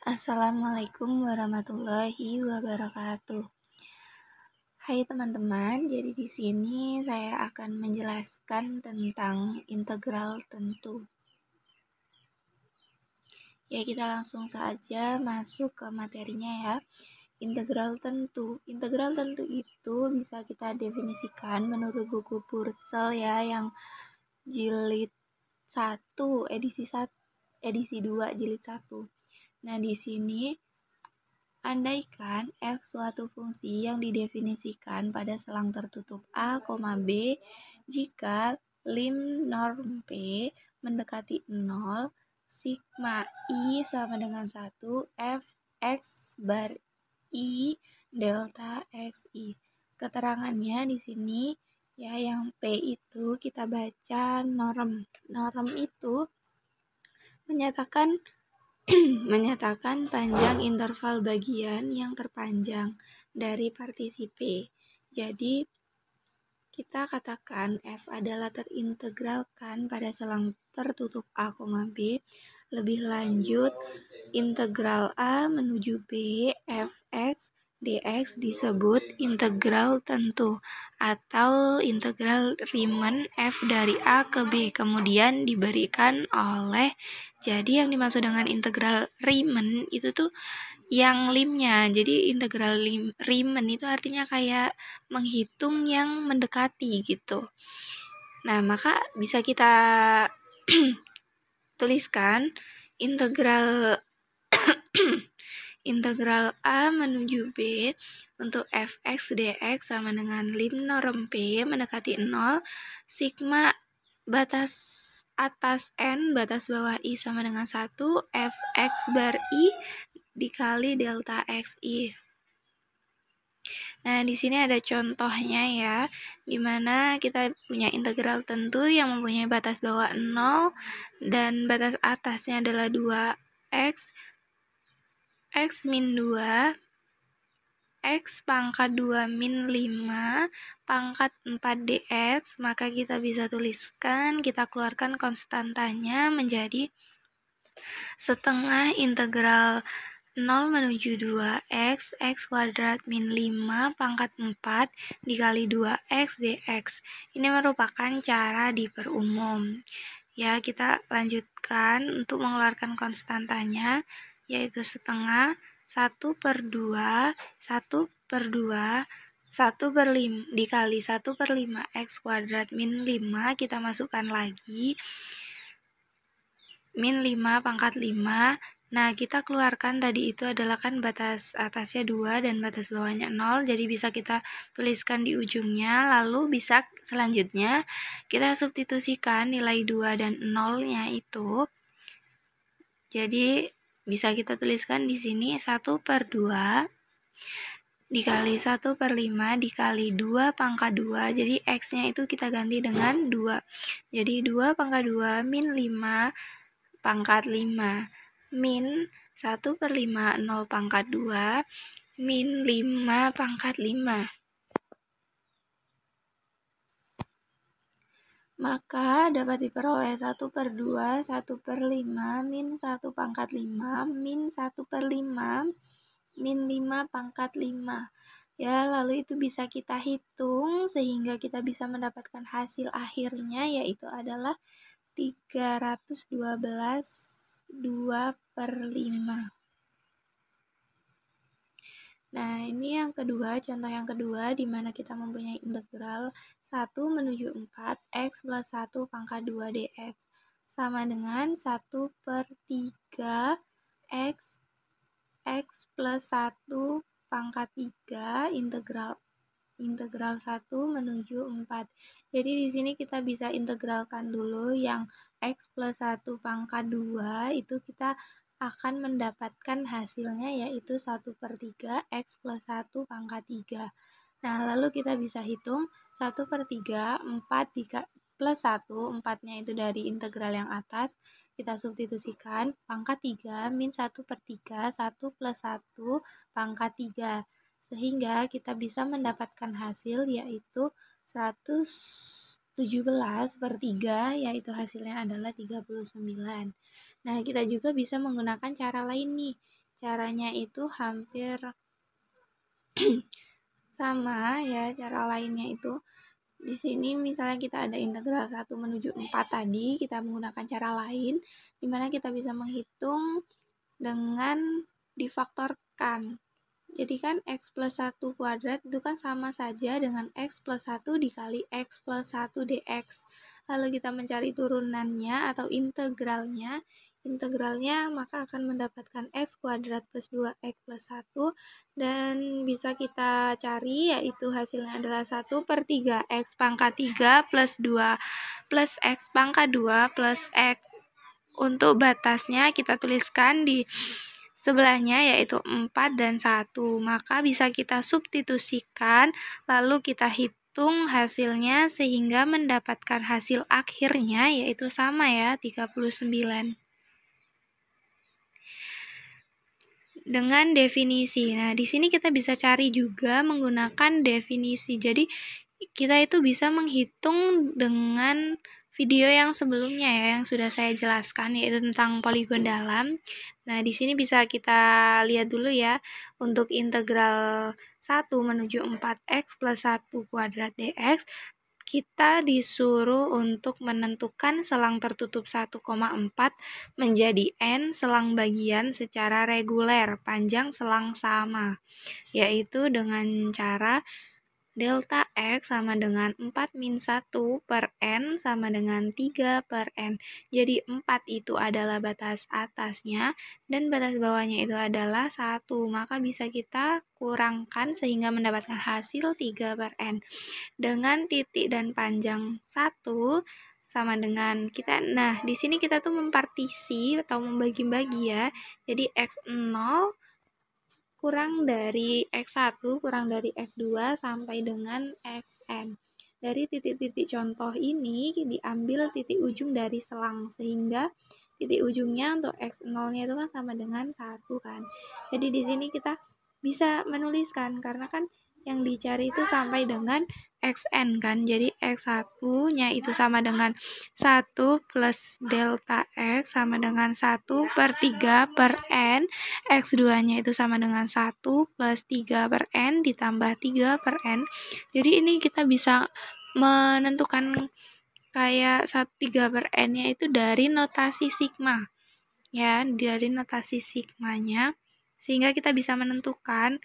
Assalamualaikum warahmatullahi wabarakatuh. Hai teman-teman, jadi di sini saya akan menjelaskan tentang integral tentu. Ya, kita langsung saja masuk ke materinya ya. Integral tentu. Integral tentu itu bisa kita definisikan menurut buku Purcell ya, yang jilid 1, edisi 2 jilid 1. Nah, di sini andaikan f suatu fungsi yang didefinisikan pada selang tertutup A, B, jika lim norm P mendekati 0, sigma I sama dengan 1, f x bar I delta xi. Keterangannya di sini ya, yang P itu kita baca norm. Norm itu menyatakan panjang interval bagian yang terpanjang dari partisi P. Jadi, kita katakan F adalah terintegralkan pada selang tertutup A, B. Lebih lanjut, integral A menuju B, Fx dx disebut integral tentu atau integral Riemann F dari A ke B, kemudian diberikan oleh, jadi yang dimaksud dengan integral Riemann itu tuh yang limnya. Jadi integral Riemann itu artinya kayak menghitung yang mendekati gitu. Nah, maka bisa kita tuliskan integral integral A menuju B untuk fx dx sama dengan lim norm P mendekati 0, sigma batas atas N, batas bawah I sama dengan 1, fx bar I dikali delta xi. Nah, di sini ada contohnya ya, dimana kita punya integral tentu yang mempunyai batas bawah 0 dan batas atasnya adalah 2x, x min 2, x pangkat 2 min 5, pangkat 4 dx, maka kita bisa tuliskan, kita keluarkan konstantanya menjadi setengah integral 0 menuju 2x, x kuadrat min 5 pangkat 4 dikali 2x dx. Ini merupakan cara diperumum. Ya, kita lanjutkan untuk mengeluarkan konstantanya, yaitu setengah 1/2, 1/2, 1/5 dikali 1/5 x kuadrat min 5, kita masukkan lagi min 5 pangkat 5. Nah, kita keluarkan tadi itu adalah kan batas atasnya 2 dan batas bawahnya 0, jadi bisa kita tuliskan di ujungnya, lalu bisa selanjutnya kita substitusikan nilai 2 dan 0-nya itu. Jadi bisa kita tuliskan di sini 1/2 dikali 1/5 dikali 2 pangkat 2, jadi x-nya itu kita ganti dengan 2. Jadi 2 pangkat 2 min 5 pangkat 5 min 1/5 0 pangkat 2 min 5 pangkat 5. Maka dapat diperoleh 1/2, 1/5 min 1 pangkat 5 min 1/5 min 5 pangkat 5. Ya, lalu itu bisa kita hitung sehingga kita bisa mendapatkan hasil akhirnya, yaitu adalah 312 2/5. Nah, ini yang kedua, contoh yang kedua, di mana kita mempunyai integral 1 menuju 4 x plus 1 pangkat 2 dx sama dengan 1/3 x plus 1 pangkat 3 integral 1 menuju 4. Jadi di sini kita bisa integralkan dulu yang x plus 1 pangkat 2, itu kita akan mendapatkan hasilnya yaitu 1/3 x plus 1 pangkat 3. Nah, lalu kita bisa hitung 1/3, 4 plus 1, 4-nya itu dari integral yang atas, kita substitusikan, pangkat 3 min 1/3, 1 plus 1 pangkat 3. Sehingga kita bisa mendapatkan hasil yaitu 117/3, yaitu hasilnya adalah 39. Nah, kita juga bisa menggunakan cara lain nih. caranya itu hampir sama ya. Cara lainnya itu di sini misalnya kita ada integral 1 menuju 4 tadi, kita menggunakan cara lain dimana kita bisa menghitung dengan difaktorkan. Jadi kan x plus 1 kuadrat itu kan sama saja dengan x plus 1 dikali x plus 1 dx. Lalu kita mencari turunannya atau integralnya maka akan mendapatkan x kuadrat plus 2x plus 1, dan bisa kita cari yaitu hasilnya adalah 1/3x pangkat 3 plus 2 plus x pangkat 2 plus x. Untuk batasnya kita tuliskan di sebelahnya yaitu 4 dan 1. Maka bisa kita substitusikan lalu kita hitung hasilnya sehingga mendapatkan hasil akhirnya yaitu sama ya, 39. Dengan definisi. Nah, di sini kita bisa cari juga menggunakan definisi. Jadi kita itu bisa menghitung dengan video yang sebelumnya ya, yang sudah saya jelaskan, yaitu tentang poligon dalam. Nah, di sini bisa kita lihat dulu ya, untuk integral 1 menuju 4x plus 1 kuadrat dx, kita disuruh untuk menentukan selang tertutup 1,4 menjadi n selang bagian secara reguler, panjang selang sama, yaitu dengan cara delta x sama dengan 4 min 1 per n sama dengan 3 per n. Jadi 4 itu adalah batas atasnya dan batas bawahnya itu adalah 1. Maka bisa kita kurangkan sehingga mendapatkan hasil 3 per n. Dengan titik dan panjang 1 sama dengan kita. Nah, di sini kita tuh mempartisi atau membagi-bagi ya. Jadi x0 kurang dari x1 kurang dari x2 sampai dengan xn. Dari titik-titik contoh ini diambil titik ujung dari selang, sehingga titik ujungnya untuk x0-nya itu kan sama dengan 1 kan. Jadi di sini kita bisa menuliskan karena kan yang dicari itu sampai dengan xn kan. Jadi x1-nya itu sama dengan 1 plus delta x sama dengan 1/3 per n. X2-nya itu sama dengan 1 plus 3 per n ditambah 3 per n. Jadi ini kita bisa menentukan kayak 3 per n-nya itu dari notasi sigma. Ya, dari notasi sigmanya. Sehingga kita bisa menentukan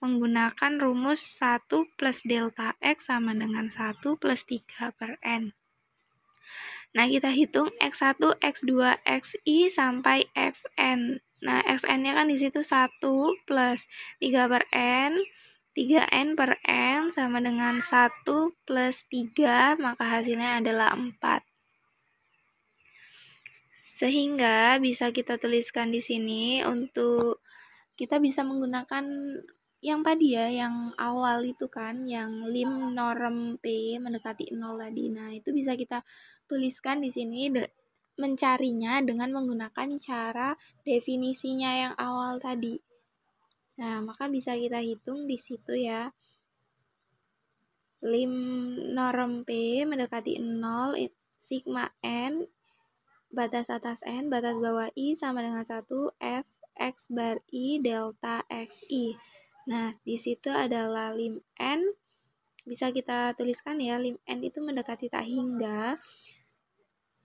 menggunakan rumus 1 plus delta x sama dengan 1 plus 3 per n. Nah, kita hitung x1, x2, xi sampai xn. Nah, xn-nya kan di situ 1 plus 3 per n, 3n per n sama dengan 1 plus 3, maka hasilnya adalah 4. Sehingga bisa kita tuliskan di sini untuk kita bisa menggunakan yang tadi ya, yang awal itu kan, yang lim norm P mendekati 0 tadi. Nah, itu bisa kita tuliskan di sini mencarinya dengan menggunakan cara definisinya yang awal tadi. Nah, maka bisa kita hitung di situ ya. Lim norm P mendekati 0 sigma n batas atas n batas bawah i sama dengan 1 f x bar i delta xi. Nah, di situ adalah lim n, bisa kita tuliskan ya, lim n itu mendekati tak hingga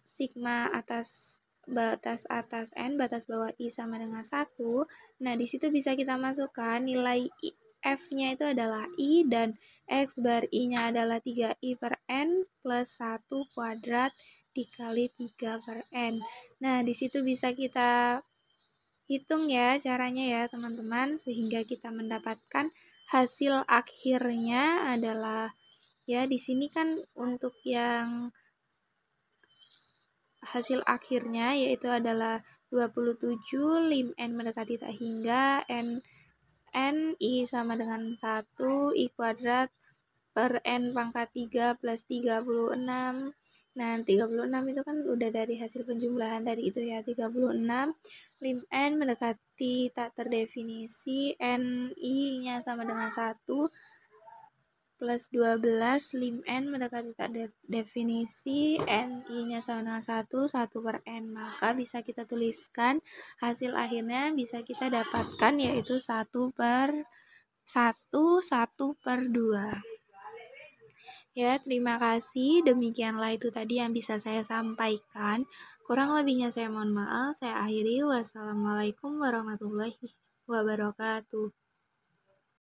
sigma atas batas atas n batas bawah i sama dengan 1. Nah, di situ bisa kita masukkan nilai f-nya itu adalah i dan x bar i-nya adalah 3i per n plus 1 kuadrat dikali 3 per n. Nah, di situ bisa kita hitung ya caranya ya teman-teman, sehingga kita mendapatkan hasil akhirnya adalah ya, di sini kan untuk yang hasil akhirnya yaitu adalah 27 lim n mendekati tak hingga n i sama dengan 1 i kuadrat per n pangkat 3 plus 36. Nah, 36 itu kan udah dari hasil penjumlahan tadi itu ya, 36 lim n mendekati tak terdefinisi, n i-nya sama dengan 1 plus 12 lim n mendekati tak definisi n i-nya sama dengan 1 per n, maka bisa kita tuliskan hasil akhirnya bisa kita dapatkan yaitu 1 per 2. Ya, terima kasih. Demikianlah itu tadi yang bisa saya sampaikan. Kurang lebihnya saya mohon maaf. Saya akhiri. Wassalamualaikum warahmatullahi wabarakatuh.